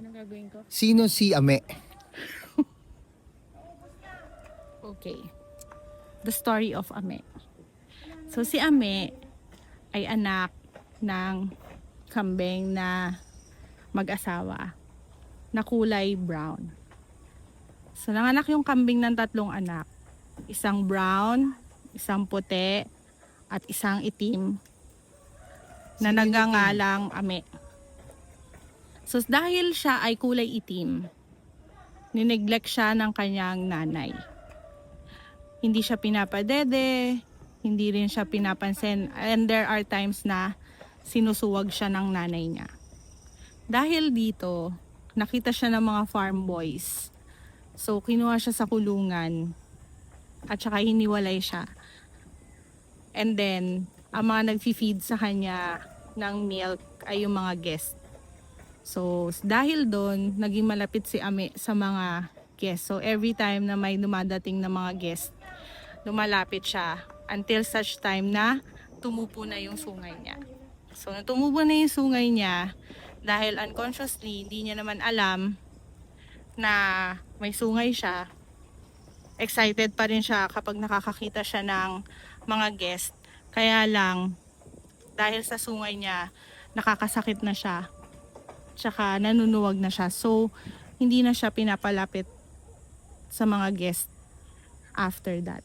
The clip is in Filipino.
Anong gagawin ko? Sino si Ame? Okay. The story of Ame. So si Ame ay anak ng kambing na mag-asawa na kulay brown. So nanganak yung kambing ng tatlong anak. Isang brown, isang puti, at isang itim na Sino yung nagngangalang Ame. So dahil siya ay kulay itim, nineglect siya ng kanyang nanay. Hindi siya pinapadede, hindi rin siya pinapansin, and there are times na sinusuwag siya ng nanay niya. Dahil dito, nakita siya ng mga farm boys. So kinuha siya sa kulungan at saka hiniwalay siya. And then, ang mga nag-feed sa kanya ng milk ay yung mga guest. So, dahil doon, naging malapit si Ame sa mga guest. So, every time na may dumadating na mga guest, lumalapit siya until such time na tumubo na yung sungay niya. So, nung tumubo na yung sungay niya, dahil unconsciously, hindi niya naman alam na may sungay siya, excited pa rin siya kapag nakakakita siya ng mga guest. Kaya lang, dahil sa sungay niya, nakakasakit na siya. Tsaka nanunuwag na siya. So, hindi na siya pinapalapit sa mga guest after that.